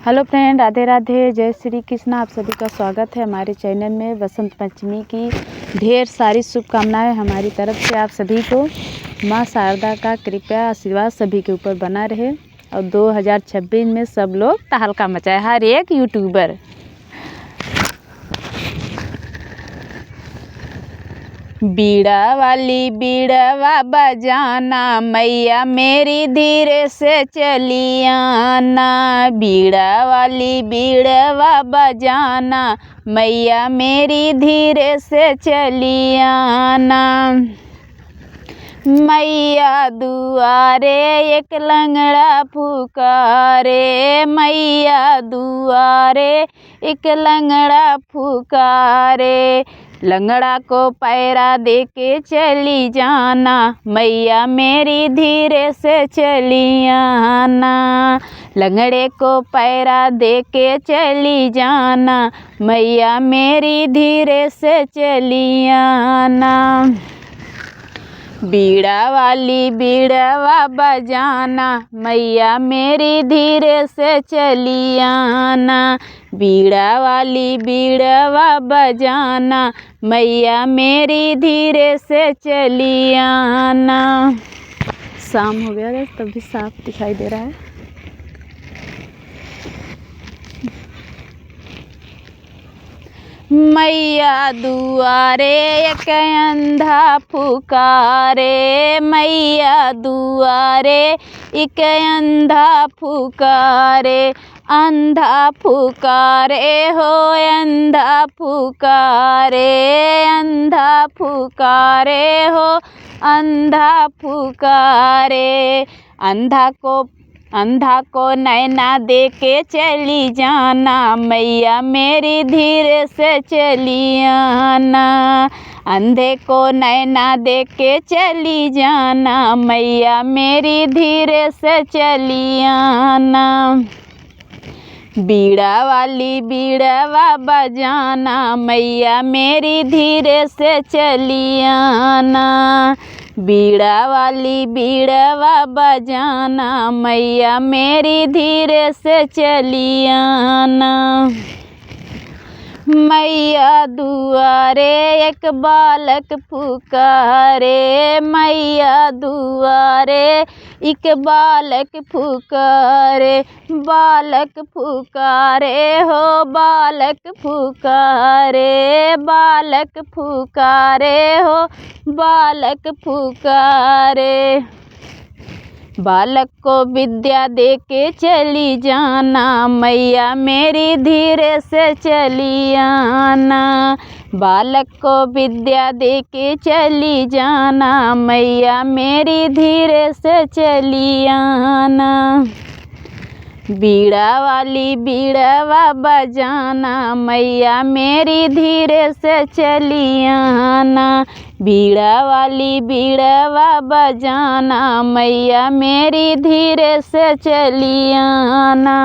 Hello friend, Radhe Radhe, जय श्री कृष्ण। आप सभी का स्वागत है हमारे चैनल में। बसंत पंचमी की ढेर सारी शुभकामनाएं हमारी तरफ से आप सभी को। माँ शारदा का कृपया आशीर्वाद सभी के ऊपर बना रहे और 2026 में सब लोग तहलका मचाए, हर एक यूट्यूबर। बीड़ा वाली बीड़वा बजाना, मैया मेरी धीरे से चली आना। बीड़ा वाली बीड़वा बजाना, मैया मेरी धीरे से चली आना। मैया दुआरे एक लंगड़ा पुकारे, मैया दुआरे एक लंगड़ा पुकारे। लंगड़ा को पैरा दे के चली जाना, मैया मेरी धीरे से चली आना। लंगड़े को पैरा दे के चली जाना, मैया मेरी धीरे से चली आना। बीड़ा वाली बीड़वा बजाना, मैया मेरी धीरे से चली आना। बीड़ा वाली बीड़वा बजाना, मैया मेरी धीरे से चली आना। शाम हो गया है, तब भी साफ दिखाई दे रहा है। मैया दुआरे एक अंधा पुकारे, मैया दुआरे एक अंधा पुकारे। अंधा पुकारे हो अंधा पुकारे, अंधा पुकारे हो अंधा पुकारे। अंधा को नैना दे के चली जाना, मैया मेरी धीरे से चली आना। अंधे को नैना दे के चली जाना, मैया मेरी धीरे से चली आना। बीड़ा वाली बीड़वा बजाना, मैया मेरी धीरे से चली आना। बीड़ा वाली बीड़वा बजाना, मैया मेरी धीरे से चली आना। मैया दुआरे एक बालक पुकारे, मैया दुआरे एक बालक पुकारे। बालक पुकारे हो बालक पुकारे, बालक पुकारे हो बालक पुकारे। बालक को विद्या दे के चली जाना, मैया मेरी धीरे से चली आना। बालक को विद्या दे के चली जाना, मैया मेरी धीरे से चली आना। बीड़ा वाली बीड़वा बजाना, मैया मेरी धीरे से चली आना। बीड़ा वाली बीड़वा बजाना, मैया मेरी धीरे से चली आना।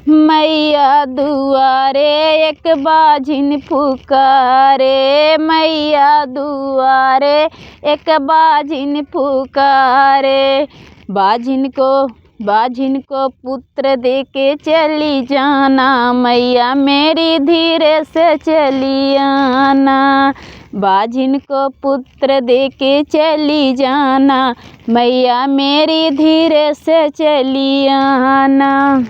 मैया दुआरे एक बाझिन पुकारे, मैया दुआरे एक बाझिन पुकारे। बाझिन को पुत्र दे के चली जाना, मैया मेरी धीरे से चली आना। बाझिन को पुत्र दे के चली जाना, मैया मेरी धीरे से चली आना।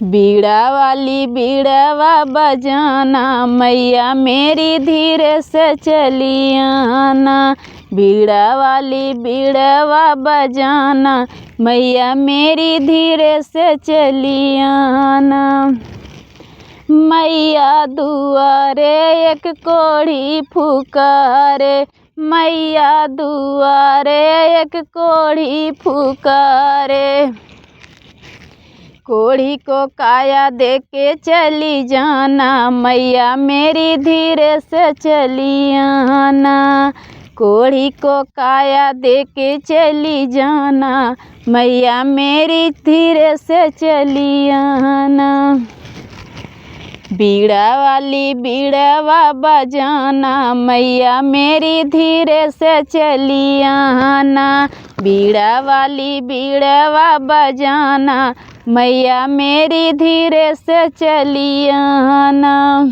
बीड़ा वाली बीड़वा बजाना, मैया मेरी धीरे से चली आना। बीड़ा वाली बीड़वा बजाना, मैया मेरी धीरे से चली आना। मैया दुआरे एक कोढ़ी पुकारे, मैया दुआरे एक कोढ़ी पुकारे। कोढ़ी को काया दे के चली जाना, मैया मेरी धीरे से चली आना। कोढ़ी को काया दे के चली जाना, मैया मेरी धीरे से चली आना। बीड़ा वाली बीड़वा बजाना मैया मेरी धीरे से चली आना। बीड़ा वाली बीड़वा बजाना मैया मेरी धीरे से चली आना।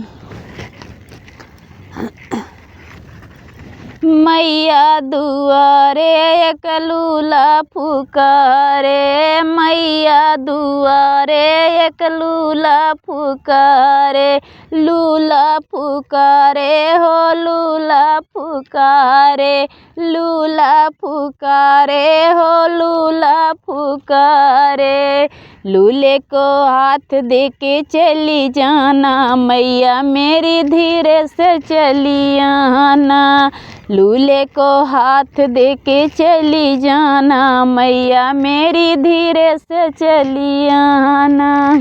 मैया दुआरे एक लूला पुकारे, मैया दुआरे एक लूला पुकारे, लूला पुकारे हो लूला पुकारे, लूला पुकारे हो लूला पुकारे। लूले को हाथ दे के चली जाना मैया मेरी धीरे से चली आना। लूले को हाथ दे के चली जाना मैया मेरी धीरे से चली आना।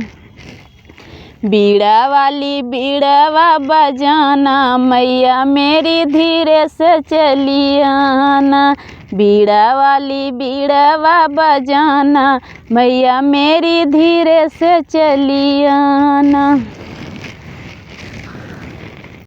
बीड़ा वाली बीड़वा बजाना मैया मेरी धीरे से चली आना। बीड़ा वाली बीड़वा बजाना मैया मेरी धीरे से चली आना।